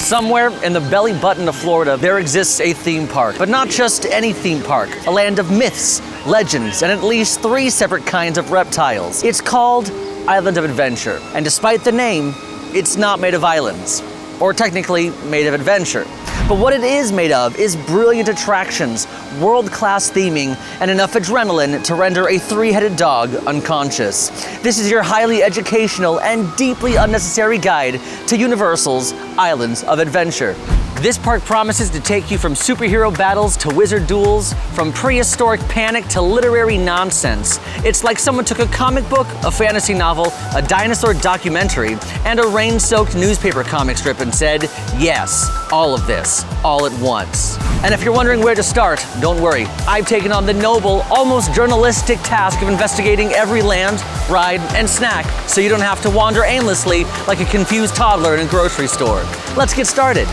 Somewhere in the belly button of Florida, there exists a theme park, but not just any theme park, a land of myths, legends, and at least 3 separate kinds of reptiles. It's called Island of Adventure, and despite the name, it's not made of islands, or technically made of adventure. But what it is made of is brilliant attractions, world-class theming, and enough adrenaline to render a 3-headed dog unconscious. This is your highly educational and deeply unnecessary guide to Universal's Islands of Adventure. This park promises to take you from superhero battles to wizard duels, from prehistoric panic to literary nonsense. It's like someone took a comic book, a fantasy novel, a dinosaur documentary, and a rain-soaked newspaper comic strip and said, yes, all of this, all at once. And if you're wondering where to start, don't worry. I've taken on the noble, almost journalistic task of investigating every land, ride, and snack, so you don't have to wander aimlessly like a confused toddler in a grocery store. Let's get started.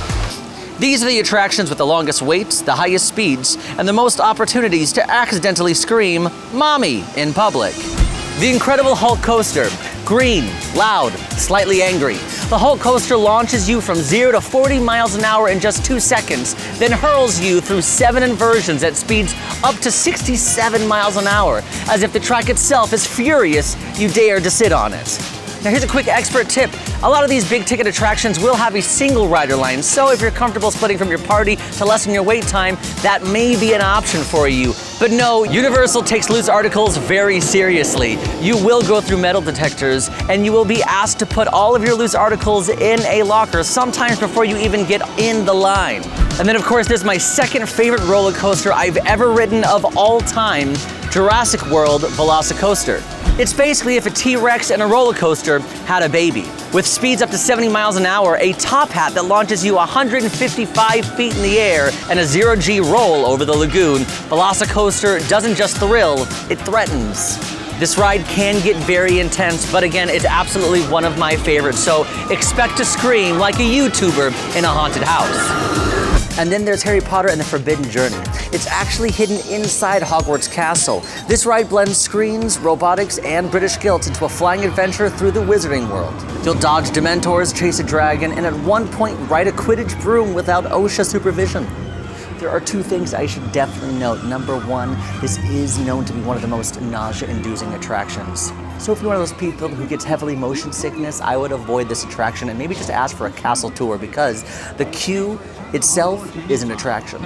These are the attractions with the longest waits, the highest speeds, and the most opportunities to accidentally scream, "Mommy," in public. The incredible Hulk Coaster. Green, loud, slightly angry. The Hulk Coaster launches you from 0 to 40 miles an hour in just 2 seconds, then hurls you through 7 inversions at speeds up to 67 miles an hour, as if the track itself is furious you dare to sit on it. Now here's a quick expert tip. A lot of these big ticket attractions will have a single rider line, so if you're comfortable splitting from your party to lessen your wait time, that may be an option for you. But no, Universal takes loose articles very seriously. You will go through metal detectors, and you will be asked to put all of your loose articles in a locker, sometimes before you even get in the line. And then of course, there's my second favorite roller coaster I've ever ridden of all time, Jurassic World Velocicoaster. It's basically if a T-Rex and a roller coaster had a baby. With speeds up to 70 miles an hour, a top hat that launches you 155 feet in the air, and a 0G roll over the lagoon, Velocicoaster doesn't just thrill, it threatens. This ride can get very intense, but again, it's absolutely one of my favorites, so expect to scream like a YouTuber in a haunted house. And then there's Harry Potter and the Forbidden Journey. It's actually hidden inside Hogwarts Castle. This ride blends screens, robotics, and British guilt into a flying adventure through the wizarding world. You'll dodge Dementors, chase a dragon, and at one point ride a Quidditch broom without OSHA supervision. There are 2 things I should definitely note. Number 1, this is known to be one of the most nausea-inducing attractions. So if you're one of those people who gets heavily motion sickness, I would avoid this attraction and maybe just ask for a castle tour, because the queue itself is an attraction.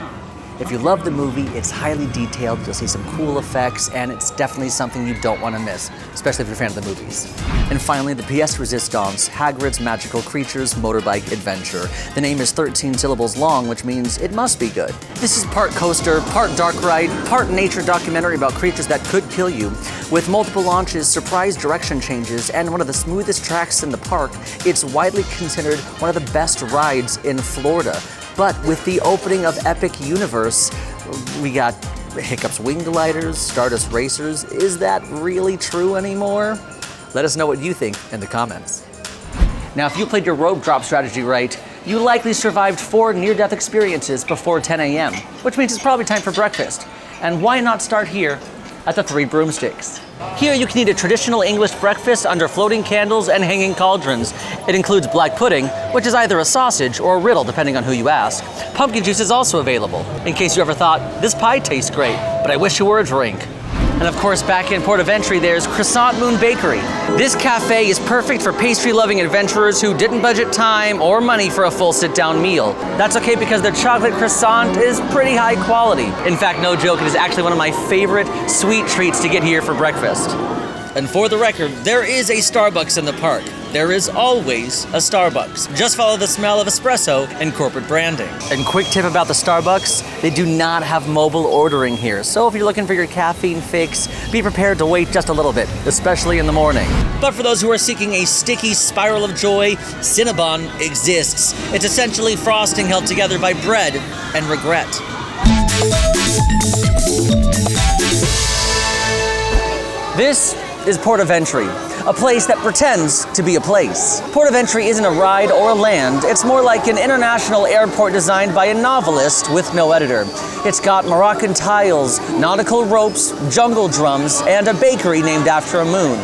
If you love the movie, it's highly detailed, you'll see some cool effects, and it's definitely something you don't want to miss, especially if you're a fan of the movies. And finally, the pièce résistance, Hagrid's Magical Creatures Motorbike Adventure. The name is 13 syllables long, which means it must be good. This is part coaster, part dark ride, part nature documentary about creatures that could kill you. With multiple launches, surprise direction changes, and one of the smoothest tracks in the park, it's widely considered one of the best rides in Florida. But with the opening of Epic Universe, we got Hiccup's Wing Gliders, Stardust Racers. Is that really true anymore? Let us know what you think in the comments. Now, if you played your rope drop strategy right, you likely survived 4 near-death experiences before 10 a.m., which means it's probably time for breakfast. And why not start here at the 3 Broomsticks? Here you can eat a traditional English breakfast under floating candles and hanging cauldrons. It includes black pudding, which is either a sausage or a riddle depending on who you ask. Pumpkin juice is also available, in case you ever thought, this pie tastes great, but I wish it were a drink. And of course, back in Port of Entry, there's Croissant Moon Bakery. This cafe is perfect for pastry-loving adventurers who didn't budget time or money for a full sit-down meal. That's okay because their chocolate croissant is pretty high quality. In fact, no joke, it is actually one of my favorite sweet treats to get here for breakfast. And for the record, there is a Starbucks in the park. There is always a Starbucks. Just follow the smell of espresso and corporate branding. And quick tip about the Starbucks, they do not have mobile ordering here. So if you're looking for your caffeine fix, be prepared to wait just a little bit, especially in the morning. But for those who are seeking a sticky spiral of joy, Cinnabon exists. It's essentially frosting held together by bread and regret. This is Port of Entry, a place that pretends to be a place. Port of Entry isn't a ride or a land, it's more like an international airport designed by a novelist with no editor. It's got Moroccan tiles, nautical ropes, jungle drums, and a bakery named after a moon.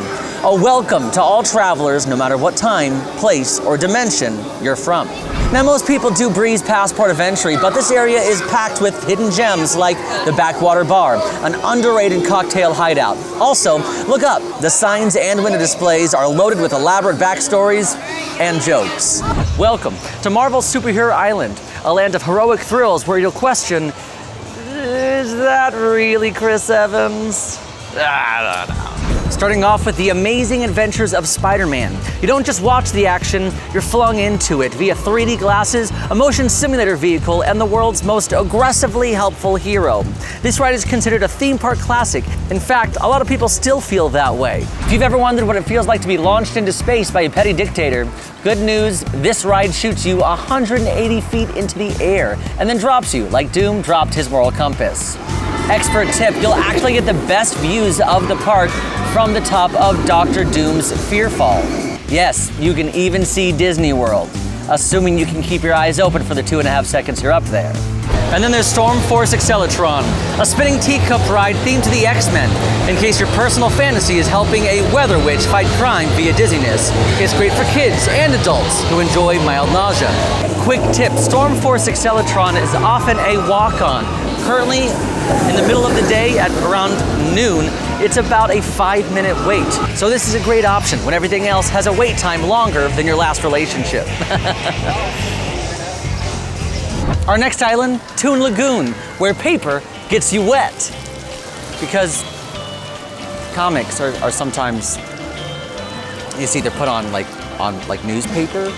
A welcome to all travelers, no matter what time, place, or dimension you're from. Now, most people do breeze past port of entry, but this area is packed with hidden gems like the Backwater Bar, an underrated cocktail hideout. Also, look up. The signs and window displays are loaded with elaborate backstories and jokes. Welcome to Marvel's Superhero Island, a land of heroic thrills where you'll question, is that really Chris Evans? I don't know. Starting off with the amazing adventures of Spider-Man. You don't just watch the action, you're flung into it via 3D glasses, a motion simulator vehicle, and the world's most aggressively helpful hero. This ride is considered a theme park classic. In fact, a lot of people still feel that way. If you've ever wondered what it feels like to be launched into space by a petty dictator, good news, this ride shoots you 180 feet into the air and then drops you like Doom dropped his moral compass. Expert tip, you'll actually get the best views of the park from the top of Dr. Doom's Fearfall. Yes, you can even see Disney World, assuming you can keep your eyes open for the 2.5 seconds you're up there. And then there's Storm Force Accelatron, a spinning teacup ride themed to the X-Men, in case your personal fantasy is helping a weather witch fight crime via dizziness. It's great for kids and adults who enjoy mild nausea. Quick tip, Storm Force Accelatron is often a walk-on. Currently, in the middle of the day at around noon, it's about a 5-minute wait. So this is a great option when everything else has a wait time longer than your last relationship. Our next island, Toon Lagoon, where paper gets you wet. Because comics are sometimes, you see, they're put on newspaper,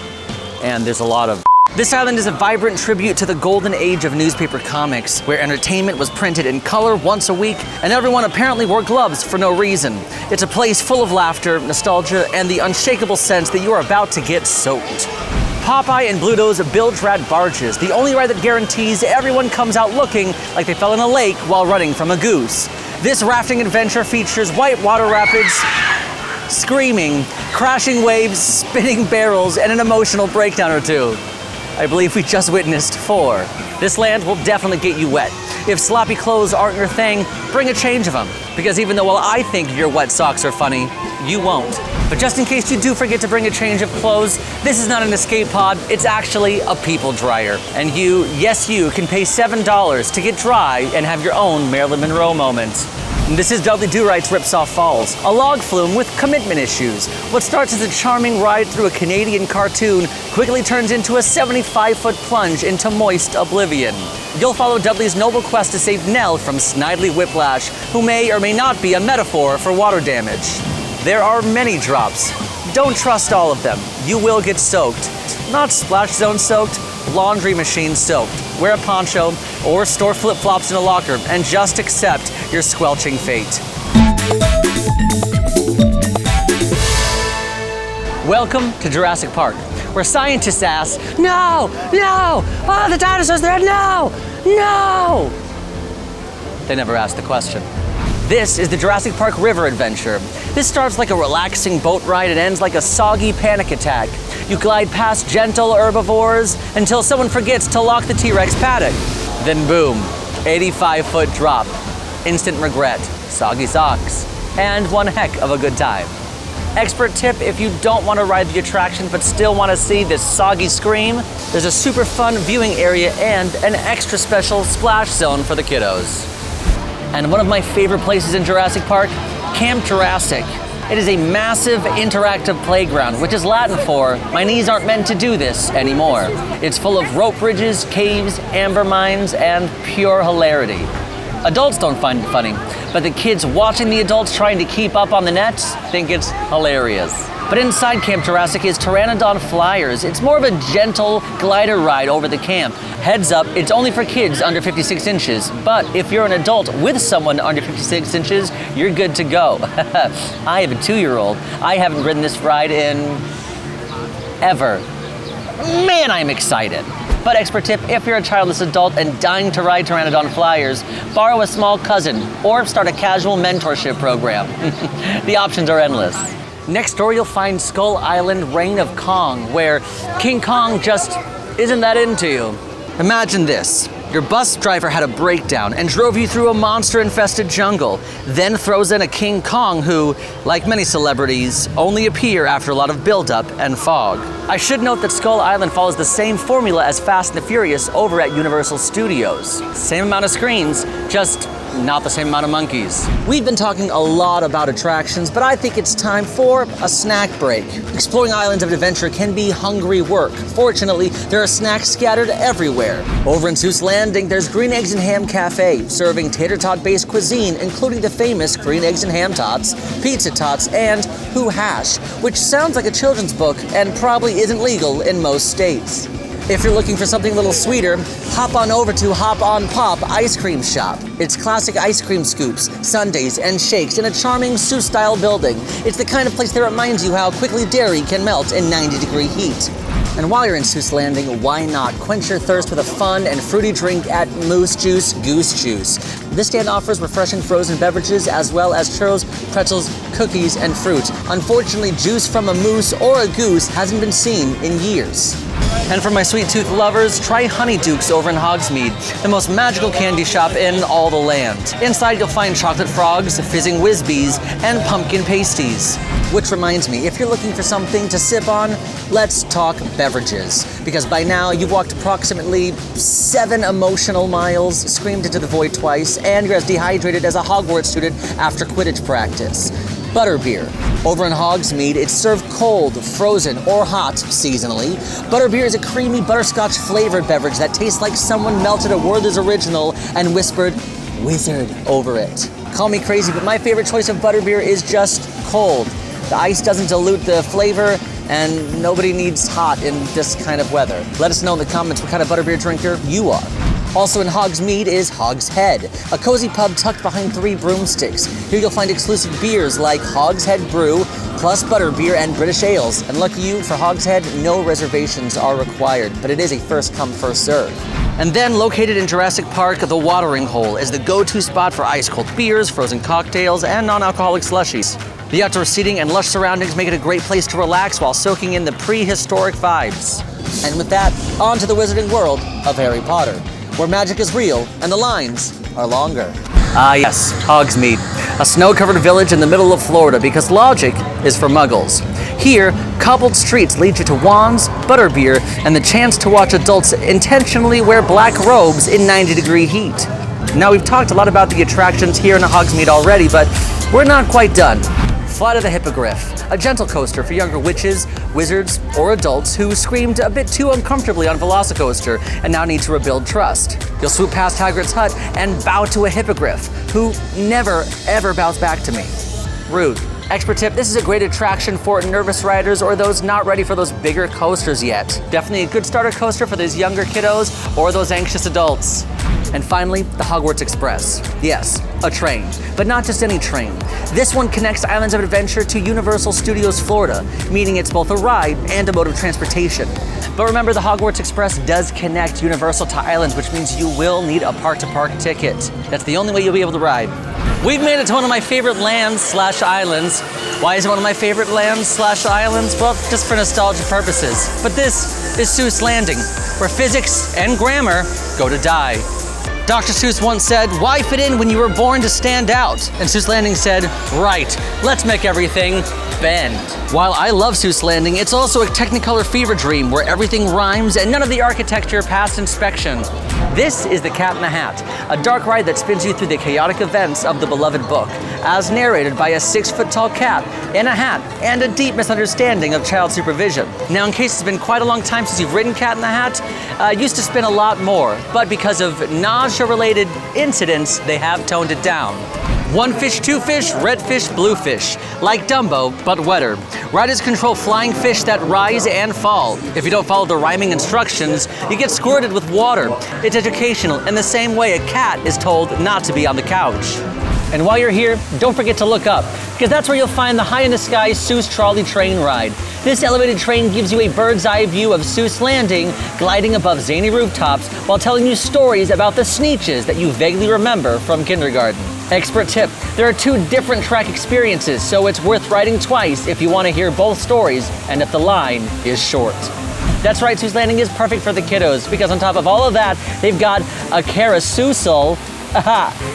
and there's a lot of. This island is a vibrant tribute to the golden age of newspaper comics, where entertainment was printed in color once a week, and everyone apparently wore gloves for no reason. It's a place full of laughter, nostalgia, and the unshakable sense that you are about to get soaked. Popeye and Bluto's Bilge Rat Barges, the only ride that guarantees everyone comes out looking like they fell in a lake while running from a goose. This rafting adventure features white water rapids, screaming, crashing waves, spinning barrels, and an emotional breakdown or two. I believe we just witnessed 4. This land will definitely get you wet. If sloppy clothes aren't your thing, bring a change of them. Because even though while I think your wet socks are funny, you won't. But just in case you do forget to bring a change of clothes, this is not an escape pod, it's actually a people dryer. And you, yes you, can pay $7 to get dry and have your own Marilyn Monroe moment. This is Dudley Do-Right's Ripsaw Falls, a log flume with commitment issues. What starts as a charming ride through a Canadian cartoon quickly turns into a 75-foot plunge into moist oblivion. You'll follow Dudley's noble quest to save Nell from Snidely Whiplash, who may or may not be a metaphor for water damage. There are many drops. Don't trust all of them. You will get soaked. Not splash zone soaked, laundry machine soaked. Wear a poncho or store flip-flops in a locker and just accept your squelching fate. Welcome to Jurassic Park, where scientists ask, no, no, oh, the dinosaurs there, no, no. They never ask the question. This is the Jurassic Park River Adventure. This starts like a relaxing boat ride and ends like a soggy panic attack. You glide past gentle herbivores until someone forgets to lock the T-Rex paddock. Then boom, 85-foot drop, instant regret, soggy socks, and one heck of a good time. Expert tip, if you don't want to ride the attraction but still want to see this soggy scream, there's a super fun viewing area and an extra special splash zone for the kiddos. And one of my favorite places in Jurassic Park, Camp Jurassic. It is a massive interactive playground, which is Latin for, my knees aren't meant to do this anymore. It's full of rope bridges, caves, amber mines, and pure hilarity. Adults don't find it funny, but the kids watching the adults trying to keep up on the nets think it's hilarious. But inside Camp Jurassic is Pteranodon Flyers. It's more of a gentle glider ride over the camp. Heads up, it's only for kids under 56 inches, but if you're an adult with someone under 56 inches, you're good to go. I have a 2-year-old. I haven't ridden this ride in ever. Man, I'm excited. But expert tip, if you're a childless adult and dying to ride Pteranodon Flyers, borrow a small cousin or start a casual mentorship program. The options are endless. Next door, you'll find Skull Island Reign of Kong, where King Kong just isn't that into you. Imagine this. Your bus driver had a breakdown and drove you through a monster-infested jungle, then throws in a King Kong who, like many celebrities, only appear after a lot of buildup and fog. I should note that Skull Island follows the same formula as Fast and the Furious over at Universal Studios. Same amount of screens, just not the same amount of monkeys. We've been talking a lot about attractions, but I think it's time for a snack break. Exploring islands of adventure can be hungry work. Fortunately, there are snacks scattered everywhere. Over in Seuss Landing, there's Green Eggs and Ham Cafe, serving tater tot-based cuisine, including the famous Green Eggs and Ham Tots, Pizza Tots, and Who Hash, which sounds like a children's book and probably isn't legal in most states. If you're looking for something a little sweeter, hop on over to Hop On Pop Ice Cream Shop. It's classic ice cream scoops, sundaes, and shakes in a charming Seuss-style building. It's the kind of place that reminds you how quickly dairy can melt in 90-degree heat. And while you're in Seuss Landing, why not quench your thirst with a fun and fruity drink at Moose Juice Goose Juice. This stand offers refreshing frozen beverages as well as churros, pretzels, cookies, and fruit. Unfortunately, juice from a moose or a goose hasn't been seen in years. And for my sweet tooth lovers, try Honeydukes over in Hogsmeade, the most magical candy shop in all the land. Inside you'll find chocolate frogs, fizzing whiz-bees, and pumpkin pasties. Which reminds me, if you're looking for something to sip on, let's talk beverages. Because by now you've walked approximately 7 emotional miles, screamed into the void twice, and you're as dehydrated as a Hogwarts student after Quidditch practice. Butterbeer. Over in Hogsmeade, it's served cold, frozen, or hot seasonally. Butterbeer is a creamy butterscotch flavored beverage that tastes like someone melted a Werther's original and whispered "wizard" over it. Call me crazy, but my favorite choice of butterbeer is just cold. The ice doesn't dilute the flavor, and nobody needs hot in this kind of weather. Let us know in the comments what kind of butterbeer drinker you are. Also in Hogsmeade is Hog's Head, a cozy pub tucked behind 3 broomsticks. Here you'll find exclusive beers like Hog's Head Brew, plus butterbeer and British ales. And lucky you, for Hog's Head, no reservations are required, but it is a first come, first serve. And then, located in Jurassic Park, the Watering Hole is the go-to spot for ice-cold beers, frozen cocktails, and non-alcoholic slushies. The outdoor seating and lush surroundings make it a great place to relax while soaking in the prehistoric vibes. And with that, on to the wizarding world of Harry Potter, where magic is real and the lines are longer. Ah yes, Hogsmeade, a snow-covered village in the middle of Florida because logic is for muggles. Here, cobbled streets lead you to wands, butterbeer, and the chance to watch adults intentionally wear black robes in 90-degree heat. Now we've talked a lot about the attractions here in Hogsmeade already, but we're not quite done. Flight of the Hippogriff, a gentle coaster for younger witches, wizards, or adults who screamed a bit too uncomfortably on Velocicoaster and now need to rebuild trust. You'll swoop past Hagrid's hut and bow to a hippogriff, who never, ever bows back to me. Rude. Expert tip, this is a great attraction for nervous riders or those not ready for those bigger coasters yet. Definitely a good starter coaster for those younger kiddos or those anxious adults. And finally, the Hogwarts Express. Yes, a train, but not just any train. This one connects Islands of Adventure to Universal Studios Florida, meaning it's both a ride and a mode of transportation. But remember, the Hogwarts Express does connect Universal to Islands, which means you will need a park-to-park ticket. That's the only way you'll be able to ride. We've made it to one of my favorite lands/islands. Why is it one of my favorite lands/islands? Well, just for nostalgia purposes. But this is Seuss Landing, where physics and grammar go to die. Dr. Seuss once said, "Why fit in when you were born to stand out?" And Seuss Landing said, "Right, let's make everything bend." While I love Seuss Landing, it's also a Technicolor fever dream where everything rhymes and none of the architecture passed inspection. This is The Cat in the Hat, a dark ride that spins you through the chaotic events of the beloved book, as narrated by a 6-foot-tall cat in a hat and a deep misunderstanding of child supervision. Now, in case it's been quite a long time since you've ridden Cat in the Hat, it used to spin a lot more, but because of nausea-related incidents, they have toned it down. One fish, two fish, red fish, blue fish. Like Dumbo, but wetter. Riders control flying fish that rise and fall. If you don't follow the rhyming instructions, you get squirted with water. It's educational in the same way a cat is told not to be on the couch. And while you're here, don't forget to look up, because that's where you'll find the high-in-the-sky Seuss Trolley train ride. This elevated train gives you a bird's-eye view of Seuss Landing, gliding above zany rooftops while telling you stories about the Sneetches that you vaguely remember from kindergarten. Expert tip, there are 2 different track experiences, so it's worth riding twice if you want to hear both stories and if the line is short. That's right, Seuss Landing is perfect for the kiddos because on top of all of that, they've got a carousel.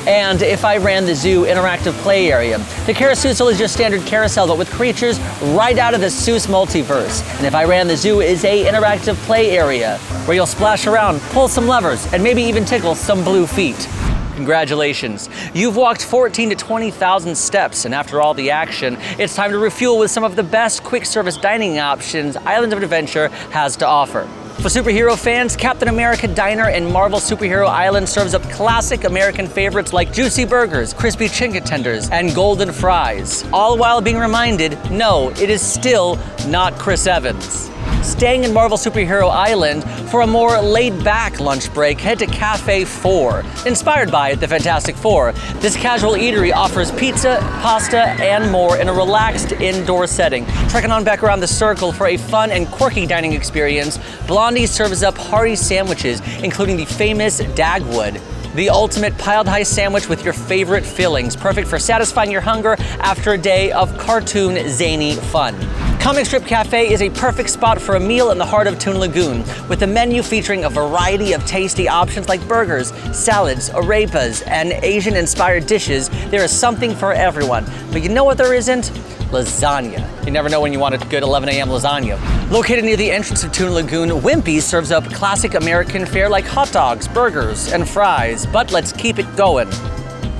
And If I Ran the Zoo interactive play area. The carousel is your standard carousel, but with creatures right out of the Seuss multiverse. And If I Ran the Zoo is a interactive play area where you'll splash around, pull some levers, and maybe even tickle some blue feet. Congratulations. You've walked 14 to 20,000 steps, and after all the action, it's time to refuel with some of the best quick service dining options Islands of Adventure has to offer. For superhero fans, Captain America Diner and Marvel Superhero Island serves up classic American favorites like juicy burgers, crispy chicken tenders, and golden fries. All while being reminded, no, it is still not Chris Evans. Staying in Marvel Superhero Island for a more laid-back lunch break, head to Cafe 4. Inspired by the Fantastic Four, this casual eatery offers pizza, pasta, and more in a relaxed indoor setting. Trekking on back around the circle for a fun and quirky dining experience, Blondie serves up hearty sandwiches, including the famous Dagwood. The ultimate piled high sandwich with your favorite fillings, perfect for satisfying your hunger after a day of cartoon zany fun. Comic Strip Cafe is a perfect spot for a meal in the heart of Toon Lagoon, with a menu featuring a variety of tasty options like burgers, salads, arepas, and Asian-inspired dishes. There is something for everyone. But you know what there isn't? Lasagna. You never know when you want a good 11 a.m. lasagna. Located near the entrance of Toon Lagoon, Wimpy's serves up classic American fare like hot dogs, burgers, and fries. But let's keep it going.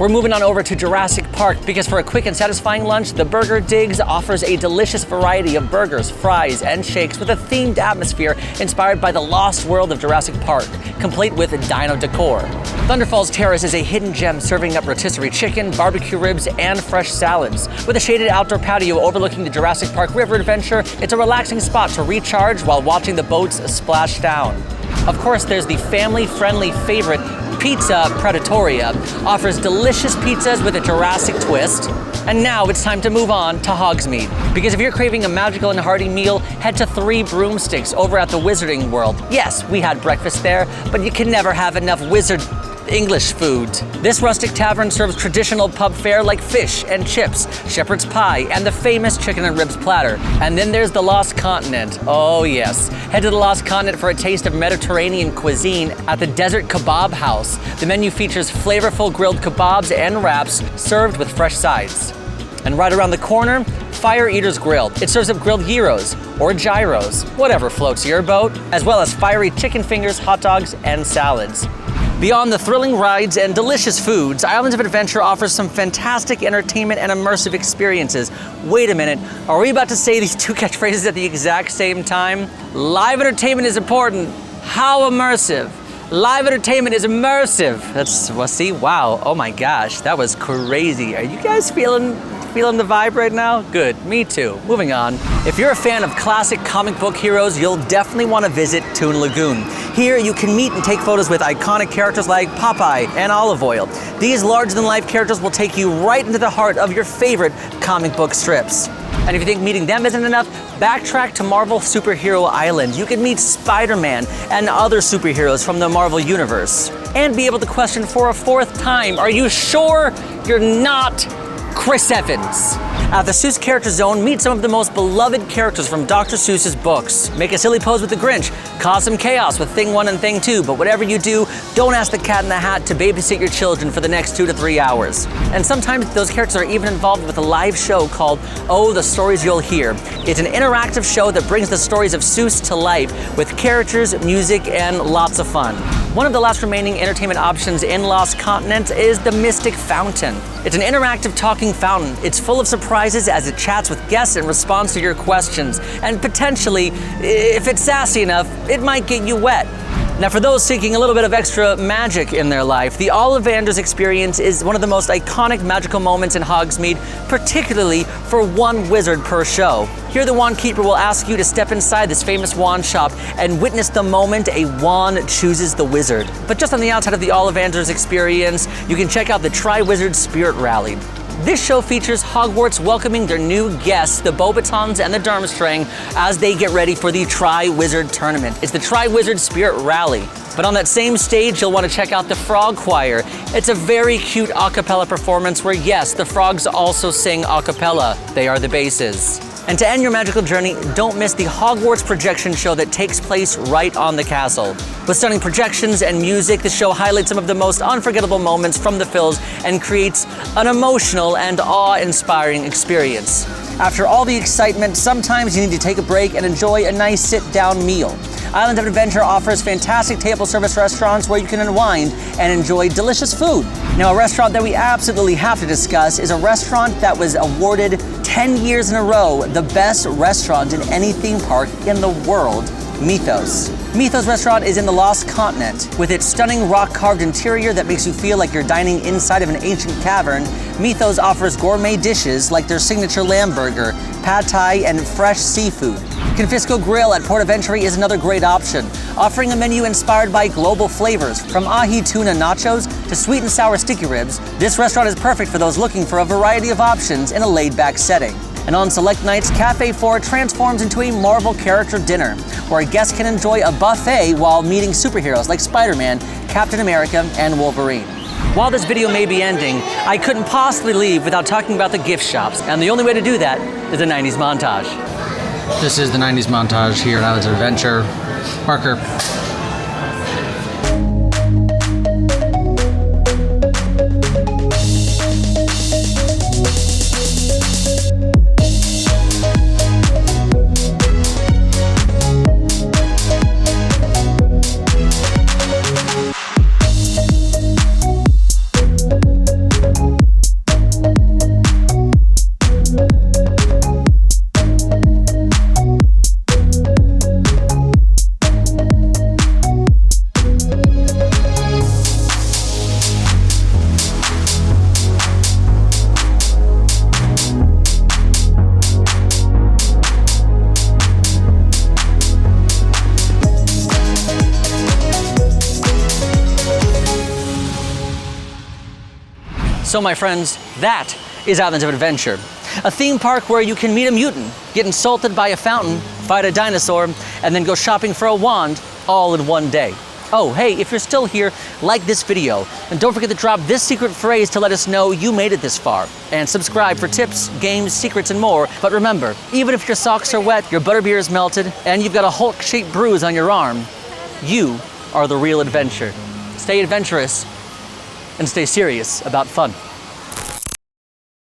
We're moving on over to Jurassic Park because for a quick and satisfying lunch, the Burger Digs offers a delicious variety of burgers, fries, and shakes with a themed atmosphere inspired by the lost world of Jurassic Park, complete with dino decor. Thunderfalls Terrace is a hidden gem serving up rotisserie chicken, barbecue ribs, and fresh salads. With a shaded outdoor patio overlooking the Jurassic Park River Adventure, it's a relaxing spot to recharge while watching the boats splash down. Of course, there's the family-friendly favorite, Pizza Predatoria, offers delicious pizzas with a Jurassic twist. And now it's time to move on to Hogsmeade. Because if you're craving a magical and hearty meal, head to 3 Broomsticks over at the Wizarding World. Yes, we had breakfast there, but you can never have enough wizard English food. This rustic tavern serves traditional pub fare like fish and chips, shepherd's pie, and the famous chicken and ribs platter. And then there's the Lost Continent. Oh yes. Head to the Lost Continent for a taste of Mediterranean cuisine at the Desert Kebab House. The menu features flavorful grilled kebabs and wraps served with fresh sides. And right around the corner, Fire Eater's Grill. It serves up grilled gyros or gyros, whatever floats your boat, as well as fiery chicken fingers, hot dogs, and salads. Beyond the thrilling rides and delicious foods, Islands of Adventure offers some fantastic entertainment and immersive experiences. Wait a minute, are we about to say these two catchphrases at the exact same time? Live entertainment is important. How immersive? Live entertainment is immersive. See, wow, oh my gosh, that was crazy. Are you guys feeling the vibe right now? Good, me too. Moving on. If you're a fan of classic comic book heroes, you'll definitely want to visit Toon Lagoon. Here you can meet and take photos with iconic characters like Popeye and Olive Oyl. These larger-than-life characters will take you right into the heart of your favorite comic book strips. And if you think meeting them isn't enough, backtrack to Marvel Superhero Island. You can meet Spider-Man and other superheroes from the Marvel Universe. And be able to question for a 4th time, are you sure you're not Chris Evans? At the Seuss Character Zone, meet some of the most beloved characters from Dr. Seuss's books. Make a silly pose with the Grinch, cause some chaos with Thing 1 and Thing 2, but whatever you do, don't ask the Cat in the Hat to babysit your children for the next 2 to 3 hours. And sometimes those characters are even involved with a live show called Oh, the Stories You'll Hear. It's an interactive show that brings the stories of Seuss to life with characters, music, and lots of fun. One of the last remaining entertainment options in Lost Continent is the Mystic Fountain. It's an interactive talking fountain. It's full of surprises as it chats with guests and responds to your questions. And potentially, if it's sassy enough, it might get you wet. Now, for those seeking a little bit of extra magic in their life, the Ollivanders experience is one of the most iconic magical moments in Hogsmeade, particularly for one wizard per show. Here, the Wand Keeper will ask you to step inside this famous wand shop and witness the moment a wand chooses the wizard. But just on the outside of the Ollivanders experience, you can check out the Tri-Wizard Spirit Rally. This show features Hogwarts welcoming their new guests, the Beauxbatons and the Durmstrang, as they get ready for the Tri-Wizard Tournament. It's the Tri-Wizard Spirit Rally. But on that same stage, you'll want to check out the Frog Choir. It's a very cute a cappella performance where, yes, the frogs also sing a cappella. They are the basses. And to end your magical journey, don't miss the Hogwarts projection show that takes place right on the castle. With stunning projections and music, the show highlights some of the most unforgettable moments from the films and creates an emotional and awe-inspiring experience. After all the excitement, sometimes you need to take a break and enjoy a nice sit-down meal. Island of Adventure offers fantastic table service restaurants where you can unwind and enjoy delicious food. Now, a restaurant that we absolutely have to discuss is a restaurant that was awarded 10 years in a row the best restaurant in any theme park in the world, Mythos. Mythos restaurant is in the Lost Continent. With its stunning rock-carved interior that makes you feel like you're dining inside of an ancient cavern, Mythos offers gourmet dishes like their signature lamb burger, pad thai, and fresh seafood. Confisco Grill at Port of Entry is another great option, offering a menu inspired by global flavors. From ahi tuna nachos to sweet and sour sticky ribs, this restaurant is perfect for those looking for a variety of options in a laid-back setting. And on select nights, Cafe 4 transforms into a Marvel character dinner, where guests can enjoy a buffet while meeting superheroes like Spider-Man, Captain America, and Wolverine. While this video may be ending, I couldn't possibly leave without talking about the gift shops, and the only way to do that is a 90s montage. This is the 90s montage here at Islands of Adventure. Parker. So my friends, that is Islands of Adventure. A theme park where you can meet a mutant, get insulted by a fountain, fight a dinosaur, and then go shopping for a wand all in one day. Oh, hey, if you're still here, like this video, and don't forget to drop this secret phrase to let us know you made it this far. And subscribe for tips, games, secrets, and more. But remember, even if your socks are wet, your butterbeer is melted, and you've got a Hulk-shaped bruise on your arm, you are the real adventure. Stay adventurous, and stay serious about fun.